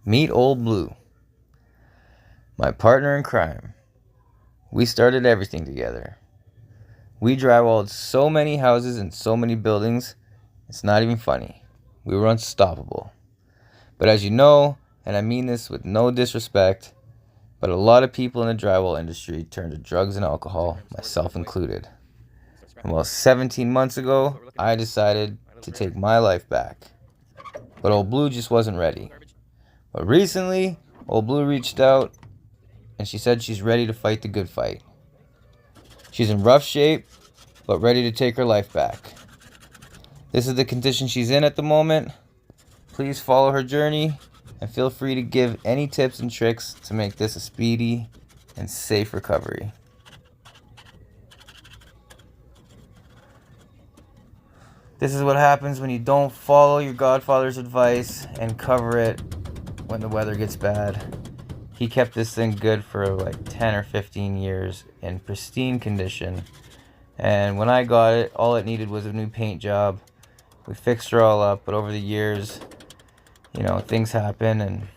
Meet Old Blue, my partner in crime. We started everything together. We drywalled so many houses and so many buildings, it's not even funny. We were unstoppable. But as you know, and I mean this with no disrespect, but a lot of people in the drywall industry turned to drugs and alcohol, myself included. And well, 17 months ago, I decided to take my life back. But Old Blue just wasn't ready. But recently, Old Blue reached out and she said she's ready to fight the good fight. She's in rough shape, but ready to take her life back. This is the condition she's in at the moment. Please follow her journey and feel free to give any tips and tricks to make this a speedy and safe recovery. This is what happens when you don't follow your godfather's advice and cover it when the weather gets bad. He kept this thing good for like 10 or 15 years in pristine condition. And when I got it, all it needed was a new paint job. We fixed her all up, but over the years, things happen and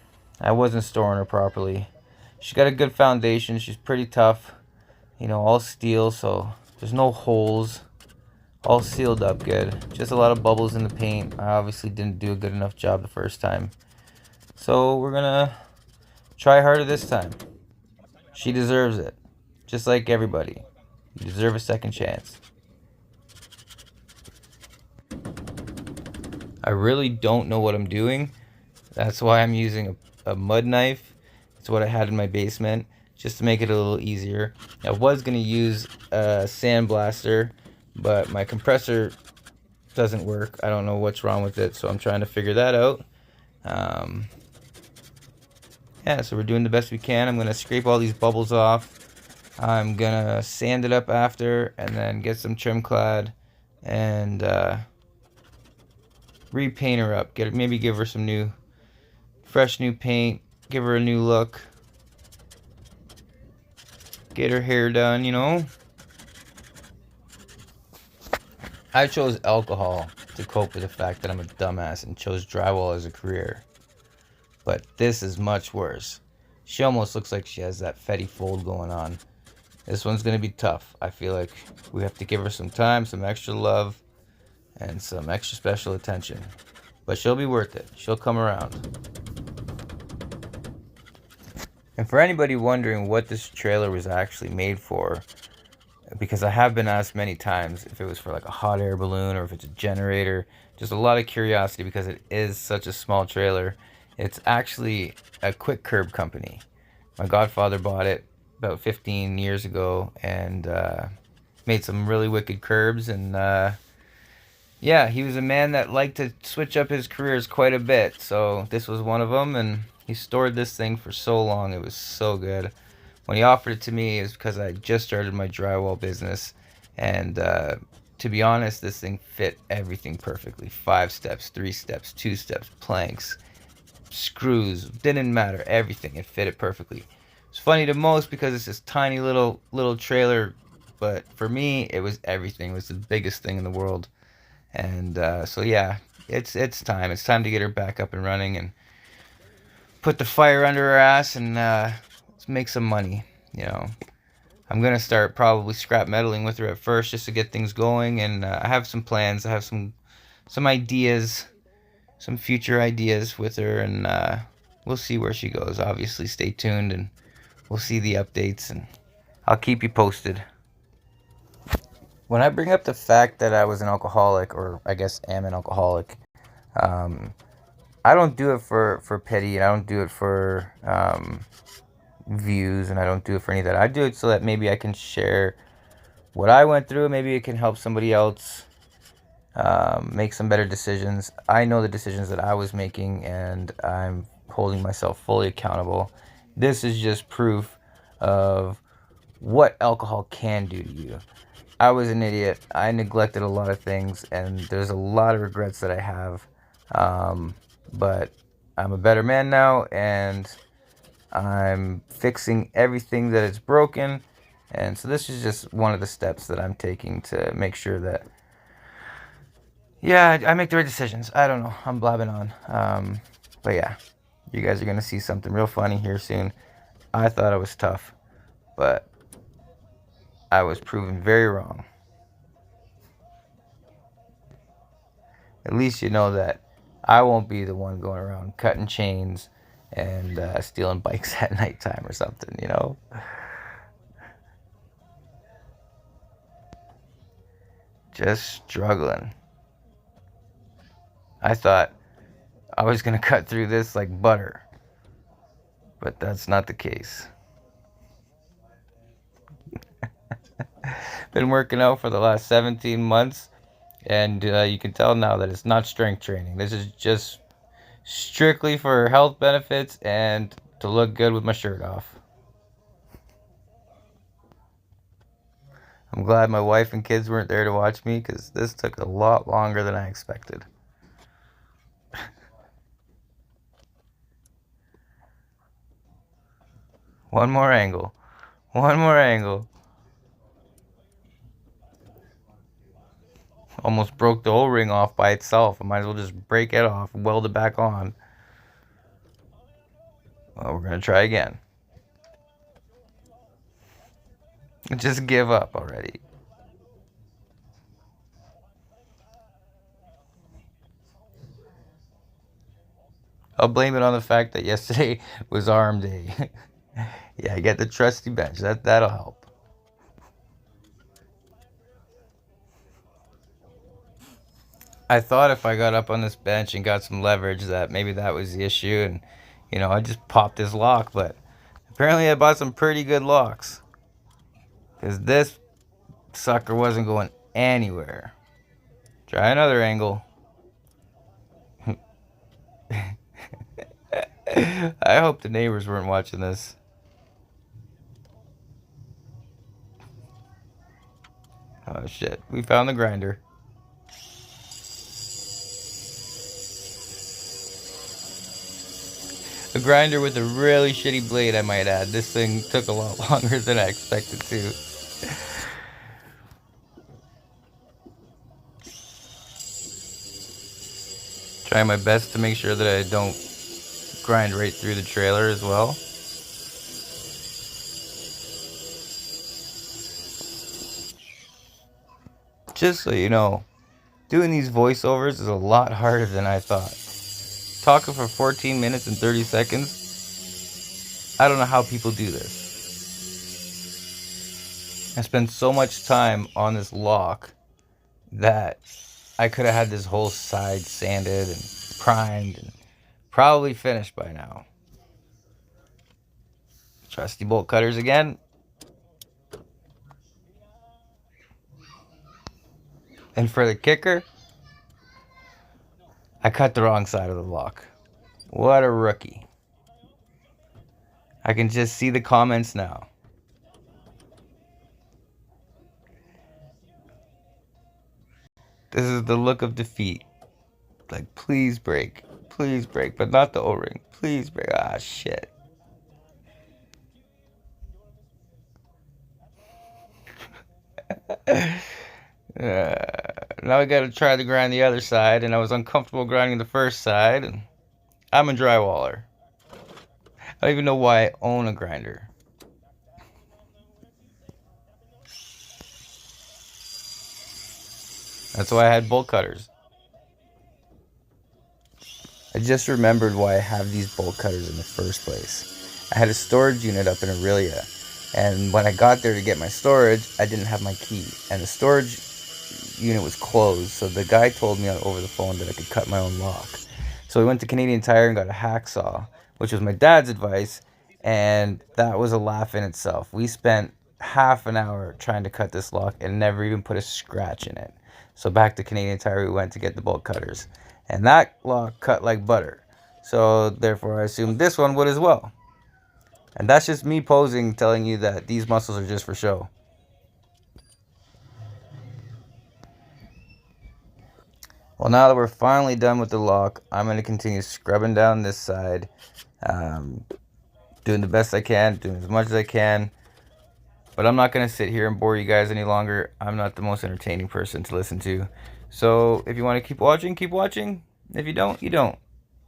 I wasn't storing her properly. She's got a good foundation. She's pretty tough, all steel, so there's no holes. All sealed up good. Just a lot of bubbles in the paint. I obviously didn't do a good enough job the first time. So we're gonna try harder this time. She deserves it. Just like everybody. You deserve a second chance. I really don't know what I'm doing. That's why I'm using a mud knife. It's what I had in my basement, just to make it a little easier. I was gonna use a sandblaster, but my compressor doesn't work. I don't know what's wrong with it, so I'm trying to figure that out. So we're doing the best we can. I'm gonna scrape all these bubbles off. I'm gonna sand it up after, and then get some trim clad and repaint her up. Maybe give her some fresh new paint. Give her a new look. Get her hair done. I chose alcohol to cope with the fact that I'm a dumbass and chose drywall as a career. But this is much worse. She almost looks like she has that fetty fold going on. This one's going to be tough. I feel like we have to give her some time, some extra love, and some extra special attention. But she'll be worth it. She'll come around. And for anybody wondering what this trailer was actually made for, because I have been asked many times if it was for like a hot air balloon or if it's a generator. Just a lot of curiosity because it is such a small trailer. It's actually a quick curb company. My godfather bought it about 15 years ago and made some really wicked curbs. And he was a man that liked to switch up his careers quite a bit. So this was one of them, and he stored this thing for so long. It was so good. When he offered it to me, it was because I just started my drywall business. And to be honest, this thing fit everything perfectly. 5 steps, 3 steps, 2 steps, planks, screws, didn't matter. Everything, it fit it perfectly. It's funny to most because it's this tiny little trailer. But for me, it was everything. It was the biggest thing in the world. And it's time. It's time to get her back up and running and put the fire under her ass and make some money. I'm gonna start probably scrap metaling with her at first just to get things going, and I have some plans. I have some ideas, some future ideas with her, and we'll see where she goes. Obviously, stay tuned, and we'll see the updates, and I'll keep you posted. When I bring up the fact that I was an alcoholic, or I guess am an alcoholic, I don't do it for pity, and I don't do it for views, and I don't do it for any of that. I do it so that maybe I can share what I went through. Maybe it can help somebody else make some better decisions. I know the decisions that I was making, and I'm holding myself fully accountable. This is just proof of what alcohol can do to you. I was an idiot. I neglected a lot of things, and there's a lot of regrets that I have. But I'm a better man now, and I'm fixing everything that is broken. And so this is just one of the steps that I'm taking to make sure that, I make the right decisions. I don't know. I'm blabbing on. But yeah, You guys are going to see something real funny here soon. I thought I was tough, but I was proven very wrong. At least you know that I won't be the one going around cutting chains and stealing bikes at nighttime or something, you know? Just struggling. I thought I was going to cut through this like butter, but that's not the case. Been working out for the last 17 months, and you can tell now that it's not strength training. This is just strictly for health benefits and to look good with my shirt off. I'm glad my wife and kids weren't there to watch me, because this took a lot longer than I expected. One more angle. One more angle. Almost broke the O-ring off by itself. I might as well just break it off and weld it back on. Well, we're going to try again. Just give up already. I'll blame it on the fact that yesterday was arm day. Yeah, I get the trusty bench. That'll help. I thought if I got up on this bench and got some leverage that maybe that was the issue, and I just popped this lock, but apparently I bought some pretty good locks, because this sucker wasn't going anywhere. Try another angle. I hope the neighbors weren't watching this. Oh shit, we found the grinder. A grinder with a really shitty blade, I might add. This thing took a lot longer than I expected to. Trying my best to make sure that I don't grind right through the trailer as well. Just so you know, doing these voiceovers is a lot harder than I thought. Talking for 14 minutes and 30 seconds, I don't know how people do this. I spend so much time on this lock that I could have had this whole side sanded and primed and probably finished by now. Trusty bolt cutters again. And for the kicker, I cut the wrong side of the lock. What a rookie. I can just see the comments now. This is the look of defeat. Like, please break. Please break. But not the O-ring. Please break. Ah, shit. Now I gotta try to grind the other side, and I was uncomfortable grinding the first side, and I'm a drywaller. I don't even know why I own a grinder. That's why I had bolt cutters. I just remembered why I have these bolt cutters in the first place. I had a storage unit up in Aurelia, and when I got there to get my storage, I didn't have my key, and the storage unit was closed, so the guy told me over the phone that I could cut my own lock. So we went to Canadian Tire and got a hacksaw, which was my dad's advice, and that was a laugh in itself. We spent half an hour trying to cut this lock and never even put a scratch in it. So back to Canadian Tire we went to get the bolt cutters, and that lock cut like butter. So therefore I assumed this one would as well. And that's just me posing, telling you that these muscles are just for show. Well, now that we're finally done with the lock, I'm going to continue scrubbing down this side, doing the best I can, doing as much as I can. But I'm not going to sit here and bore you guys any longer. I'm not the most entertaining person to listen to. So if you want to keep watching, keep watching. If you don't, you don't.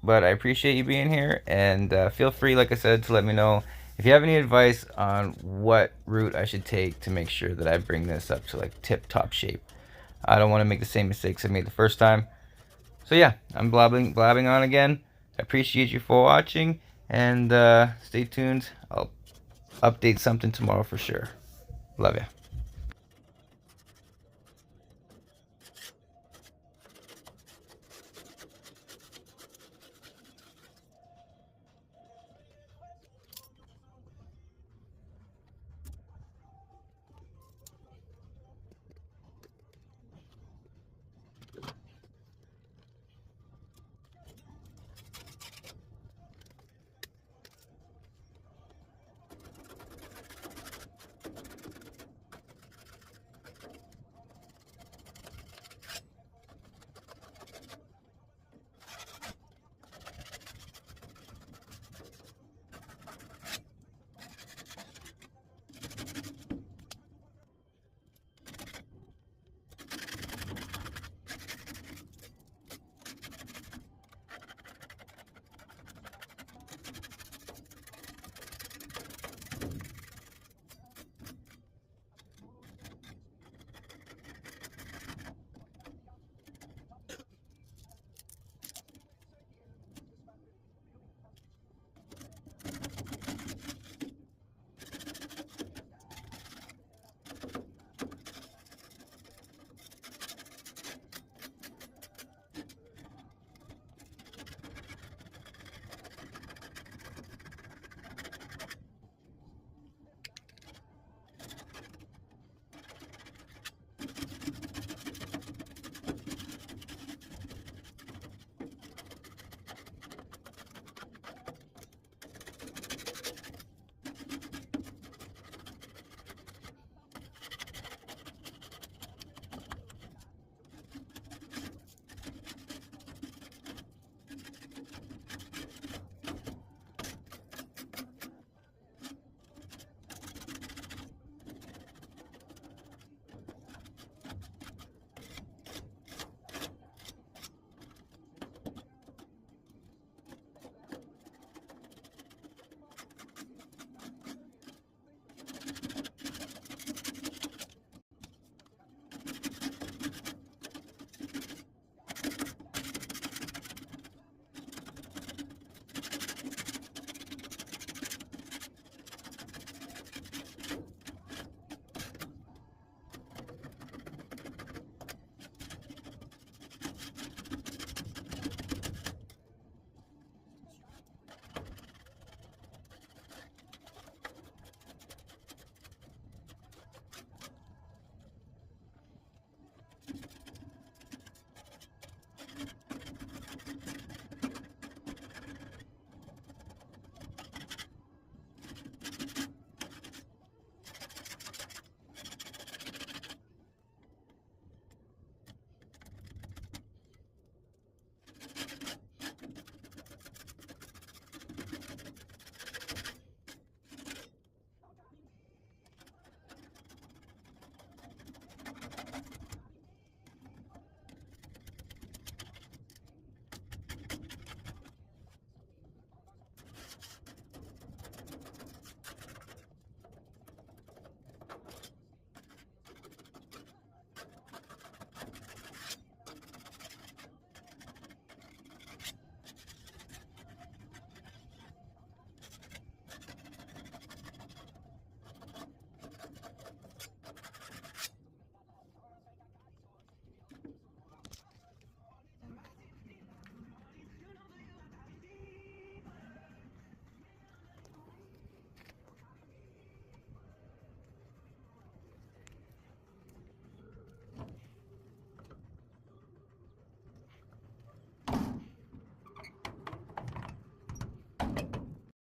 but I appreciate you being here, and feel free, like I said, to let me know if you have any advice on what route I should take to make sure that I bring this up to like tip-top shape. I don't want to make the same mistakes I made the first time. So yeah, I'm blabbing on again. I appreciate you for watching, and stay tuned. I'll update something tomorrow for sure. Love ya.